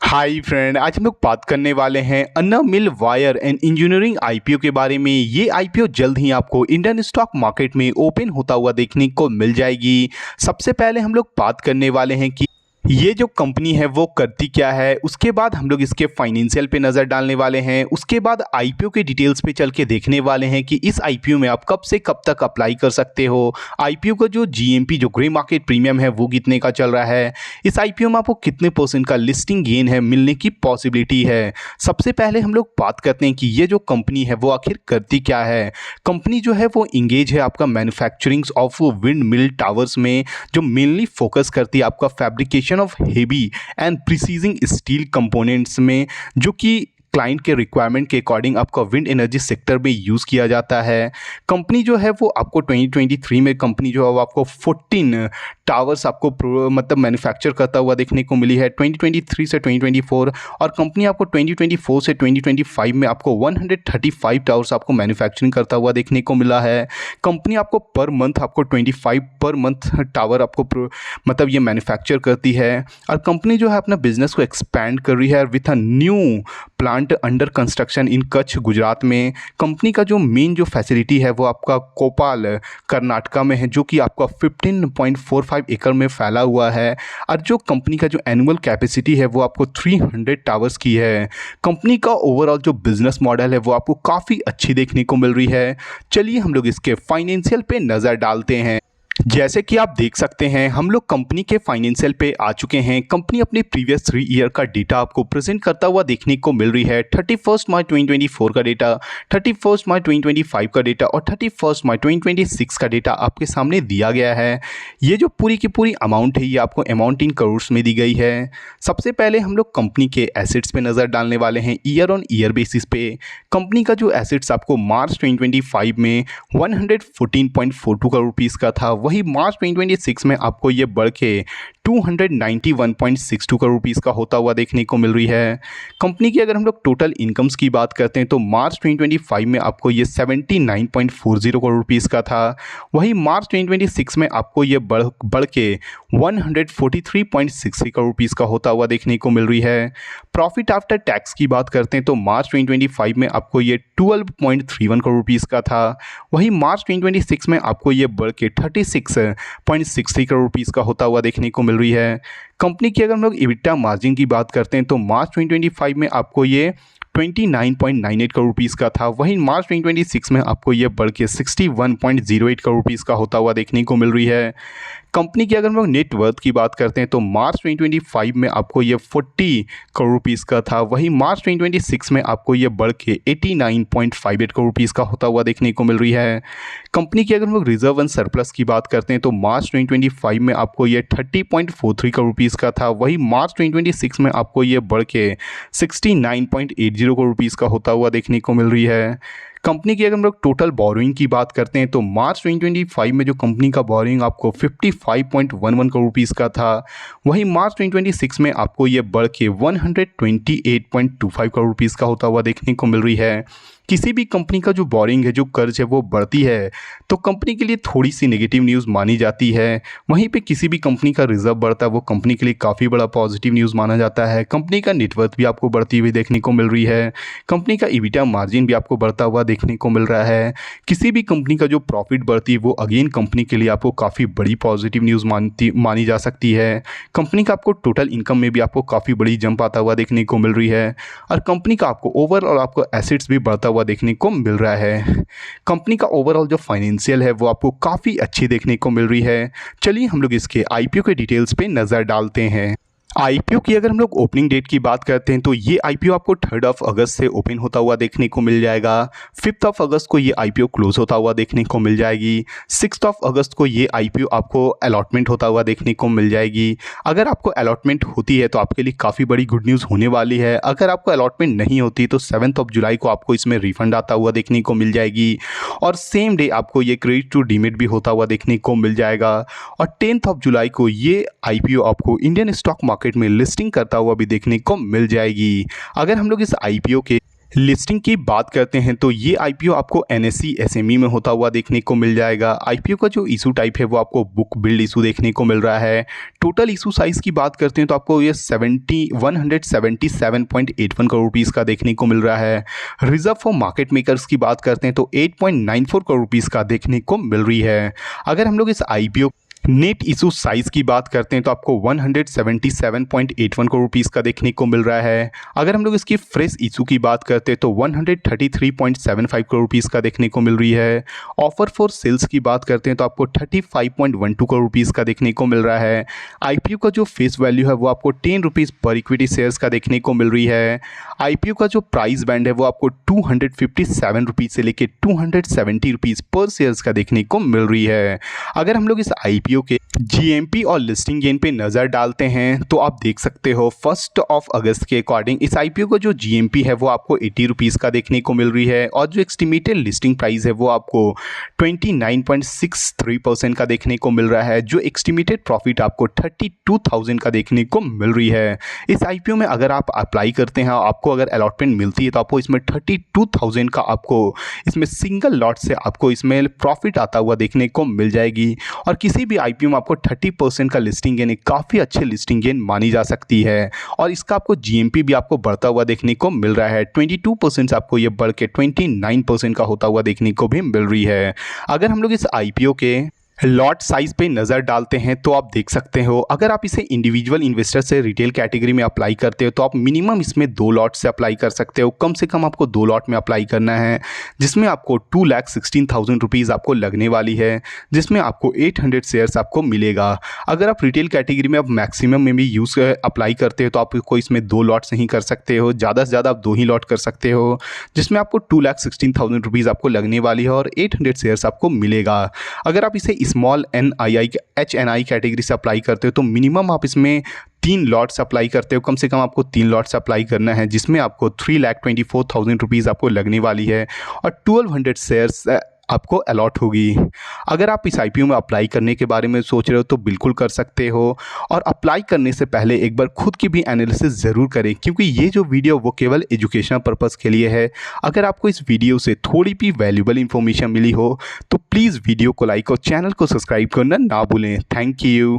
Hi friend, आज हम लोग बात करने वाले हैं अन्ना मिल वायर एंड इंजीनियरिंग आईपीओ के बारे में। ये आईपीओ जल्द ही आपको इंडियन स्टॉक मार्केट में ओपन होता हुआ देखने को मिल जाएगी। सबसे पहले हम लोग बात करने वाले हैं कि ये जो कंपनी है वो करती क्या है, उसके बाद हम लोग इसके फाइनेंशियल पे नज़र डालने वाले हैं, उसके बाद आईपीओ के डिटेल्स पे चल के देखने वाले हैं कि इस आईपीओ में आप कब से कब तक अप्लाई कर सकते हो। आईपीओ का जो जीएमपी जो ग्रे मार्केट प्रीमियम है वो कितने का चल रहा है, इस आईपीओ में आपको कितने % का लिस्टिंग गेन है मिलने की पॉसिबिलिटी है। सबसे पहले हम लोग बात करते हैं कि ये जो कंपनी है वो आखिर करती क्या है। कंपनी जो है वो इंगेज है आपका manufacturing of wind mill towers में, जो मेनली फोकस करती है आपका fabrication of heavy and precision steel components में, जो कि क्लाइंट के रिक्वायरमेंट के अकॉर्डिंग आपका विंड एनर्जी सेक्टर में यूज़ किया जाता है। कंपनी जो है वो आपको 2023 में कंपनी जो है वो आपको 14 टावर्स आपको मतलब मैन्युफैक्चर करता हुआ देखने को मिली है 2023 से 2024, और कंपनी आपको 2024 से 2025 में आपको 135 टावर्स आपको मैन्युफैक्चरिंग करता हुआ देखने को मिला है। कंपनी आपको पर मंथ आपको 25 पर मंथ टावर आपको मतलब ये मैन्युफैक्चर करती है, और कंपनी जो है अपना बिजनेस को एक्सपैंड कर रही है with a new plant under construction इन कच्छ गुजरात में। कंपनी का जो मेन जो फैसिलिटी है वो आपका कोपाल कर्नाटका में है, जो कि आपका 15.45 एकड़ में फैला हुआ है, और जो कंपनी का जो एनुअल कैपेसिटी है वो आपको 300 टावर्स की है। कंपनी का ओवरऑल जो बिजनेस मॉडल है वो आपको काफ़ी अच्छी देखने को मिल रही है। चलिए हम लोग इसके फाइनेंशियल पे नज़र डालते हैं। जैसे कि आप देख सकते हैं हम लोग कंपनी के फाइनेंशियल पे आ चुके हैं। कंपनी अपने प्रीवियस 3 ईयर का डेटा आपको प्रेजेंट करता हुआ देखने को मिल रही है। 31 मार्च 2024 का डेटा, 31 मार्च 2025 का डेटा और 31 मार्च 2026 का डेटा आपके सामने दिया गया है। ये जो पूरी की पूरी अमाउंट है ये आपको अमाउंट इन करोड़ में दी गई है। सबसे पहले हम लोग कंपनी के एसेट्स पे नज़र डालने वाले हैं ईयर ऑन ईयर बेसिस पे। कंपनी का जो एसेट्स आपको मार्च 2025 में 114.42 करोड़ रुपीज़ का था, वही मार्च 2026 में आपको ये बढ़ के 291.62 करोड़ रुपीज़ का होता हुआ देखने को मिल रही है। कंपनी की अगर हम लोग टोटल इनकम्स की बात करते हैं तो मार्च 2025 में आपको ये 79.40 करोड़ रुपीज़ का था, वही मार्च 2026 में आपको ये बढ़ के 143.60 करोड़ रुपीज़ का होता हुआ देखने को मिल रही है। प्रॉफिट आफ्टर टैक्स की बात करते हैं तो मार्च 2025 में आपको ये 12.31 करोड़ रुपीज़ का था, वही मार्च 2026 में आपको ये बढ़ के 36.63 करोड़ रुपीज़ का होता हुआ देखने को मिल रही है। कंपनी की अगर हम लोग इबिटा मार्जिन की बात करते हैं तो मार्च 2025 में आपको ये 29.98 करोड़ रुपीज़ का था, वहीं मार्च 2026 में आपको ये बढ़ के 61.08 करोड़ रुपीज़ का होता हुआ देखने को मिल रही है। कंपनी की अगर हम लोग नेट वर्थ की बात करते हैं तो मार्च 2025 में आपको ये 40 करोड़ रुपीज़ का था, वहीं मार्च 2026 में आपको ये बढ़ के 89.58 करोड़ रुपीज़ का होता हुआ देखने को मिल रही है। कंपनी की अगर हम लोग रिजर्व एंड सरप्लस की बात करते हैं तो मार्च 2025 में आपको ये 30.43 करोड़ रुपीज़ का था, वहीं मार्च 2026 में आपको ये बढ़ के 69.80 करोड़ रुपीज़ का होता हुआ देखने को मिल रही है। कंपनी की अगर हम लोग टोटल बोरोइंग की बात करते हैं तो मार्च 2025 में जो कंपनी का बोरोइंग आपको 55.11 करोड़ रुपीज़ का था, वहीं मार्च 2026 में आपको ये बढ़ के 128.25 करोड़ रुपीज़ का होता हुआ देखने को मिल रही है। किसी भी कंपनी का जो बोरिंग है, जो कर्ज है वो बढ़ती है तो कंपनी के लिए थोड़ी सी नेगेटिव न्यूज़ मानी जाती है, वहीं पे किसी भी कंपनी का रिजर्व बढ़ता है वो कंपनी के लिए काफ़ी बड़ा पॉजिटिव न्यूज़ माना जाता है। कंपनी का नेटवर्थ भी आपको बढ़ती हुई देखने को मिल रही है, कंपनी का ईबिटा मार्जिन भी आपको बढ़ता हुआ देखने को मिल रहा है। किसी भी कंपनी का जो प्रॉफिट बढ़ती है वो अगेन कंपनी के लिए आपको काफ़ी बड़ी पॉजिटिव न्यूज़ मानी जा सकती है। कंपनी का आपको टोटल इनकम में भी आपको काफ़ी बड़ी जंप आता हुआ देखने को मिल रही है, और कंपनी का आपको ओवरऑल आपको एसेट्स भी बढ़ता हुआ देखने को मिल रहा है। कंपनी का ओवरऑल जो फाइनेंशियल है वो आपको काफ़ी अच्छी देखने को मिल रही है। चलिए हम लोग इसके आईपीओ के डिटेल्स पे नज़र डालते हैं। आईपीओ की अगर हम लोग ओपनिंग डेट की बात करते हैं तो ये आईपीओ आपको 3 अगस्त से ओपन होता हुआ देखने को मिल जाएगा। 5 अगस्त को ये आईपीओ क्लोज होता हुआ देखने को मिल जाएगी। 6 अगस्त को ये आईपीओ आपको अलॉटमेंट होता हुआ देखने को मिल जाएगी। अगर आपको अलॉटमेंट होती है तो आपके लिए काफ़ी बड़ी गुड न्यूज़ होने वाली है। अगर आपको अलॉटमेंट नहीं होती तो 7 जुलाई को आपको इसमें रिफंड आता हुआ देखने को मिल जाएगी, और सेम डे आपको ये क्रेडिट टू डीमेट भी होता हुआ देखने को मिल जाएगा। और 10 जुलाई को ये आईपीओ आपको इंडियन स्टॉक मार्केट में लिस्टिंग करता हुआ भी देखने को मिल जाएगी। अगर हम लोग इस आईपीओ के लिस्टिंग की बात करते हैं तो ये आईपीओ आपको एनएसई एसएमई में होता हुआ देखने को मिल जाएगा। आईपीओ का जो इशू टाइप है वो आपको बुक बिल्ड इशू देखने को मिल रहा है। टोटल इशू साइज़ की बात करते हैं तो आपको ये 177.81 करोड़ रुपीज़ का देखने को मिल रहा है। रिजर्व फॉर मार्केट मेकर्स की बात करते हैं तो 8.94 करोड़ रुपीज़ का देखने को मिल रही है। अगर हम लोग इस आईपीओ नेट इशू साइज़ की बात करते हैं तो आपको 177.81 करोड़ रुपीज़ का देखने को मिल रहा है। अगर हम लोग इसकी फ्रेश इशू की बात करते हैं तो 133.75 करोड़ रुपीज़ का देखने को मिल रही है। ऑफर फॉर सेल्स की बात करते हैं तो आपको 35.12 करोड़ रुपीज़ का देखने को मिल रहा है। आईपीओ का जो फेस वैल्यू है वो आपको 10 रुपीज़ पर इक्विटी शेयर्स का देखने को मिल रही है। आईपीओ का जो प्राइस बैंड है वो आपको 257 रुपीज़ से लेकर 270 रुपीज़ पर शेयर्स का देखने को मिल रही है। अगर हम लोग इस आईपीओ के जीएमपी और लिस्टिंग गेन पे नज़र डालते हैं तो आप देख सकते हो 1 अगस्त के अकॉर्डिंग इस आईपीओ का जो जीएमपी है वो आपको 80 रुपीज़ का देखने को मिल रही है और जो एस्टिमेटेड लिस्टिंग प्राइस है वो आपको 29.63% का देखने को मिल रहा है। जो एस्टिमेटेड प्रॉफिट आपको 32,000 का देखने को मिल रही है। इस आईपीओ में अगर आप अप्लाई करते हैं आपको अगर अलॉटमेंट मिलती है तो आपको इसमें 32,000 का आपको इसमें सिंगल लॉट से आपको इसमें प्रॉफिट आता हुआ देखने को मिल जाएगी। और किसी भी आईपीओ में आपको 30% का लिस्टिंग गेन एक काफ़ी अच्छे लिस्टिंग गेन मानी जा सकती है। और इसका आपको जीएमपी भी आपको बढ़ता हुआ देखने को मिल रहा है। 22% से आपको ये बढ़ के 29% का होता हुआ देखने को भी मिल रही है। अगर हम लोग इस आईपीओ के लॉट साइज़ पे नज़र डालते हैं तो आप देख सकते हो अगर आप इसे इंडिविजुअल इन्वेस्टर से रिटेल कैटेगरी में अप्लाई करते हो तो आप मिनिमम इसमें 2 लॉट से अप्लाई कर सकते हो। कम से कम आपको 2 लॉट में अप्लाई करना है जिसमें आपको 2,16,000 रुपीज़ आपको लगने वाली है, जिसमें आपको 800 शेयर्स आपको मिलेगा। अगर आप रिटेल कैटेगरी में आप मैक्सिमम में भी यूज़ अप्लाई करते हो तो आपको इसमें 2 लॉट से ही कर सकते हो। ज़्यादा से ज़्यादा आप 2 ही लॉट कर सकते हो जिसमें आपको 2,16,000 रुपीज़ आपको लगने वाली है और 800 शेयर्स आपको मिलेगा। अगर आप इसे स्मॉल HNI कैटेगरी से अप्लाई करते हो तो मिनिमम आप इसमें 3 लॉट्स अप्लाई करते हो। कम से कम आपको 3 लॉट्स अप्लाई करना है जिसमें आपको 3,24,000 रुपीज़ आपको लगने वाली है और 1200 शेयर्स आपको अलॉट होगी। अगर आप इस आईपीओ में अप्लाई करने के बारे में सोच रहे हो तो बिल्कुल कर सकते हो और अप्लाई करने से पहले एक बार खुद की भी एनालिसिस ज़रूर करें क्योंकि ये जो वीडियो वो केवल एजुकेशनल पर्पज़ के लिए है। अगर आपको इस वीडियो से थोड़ी भी वैल्यूबल इंफॉर्मेशन मिली हो तो प्लीज़ वीडियो को लाइक और चैनल को सब्सक्राइब करना ना भूलें। Thank you.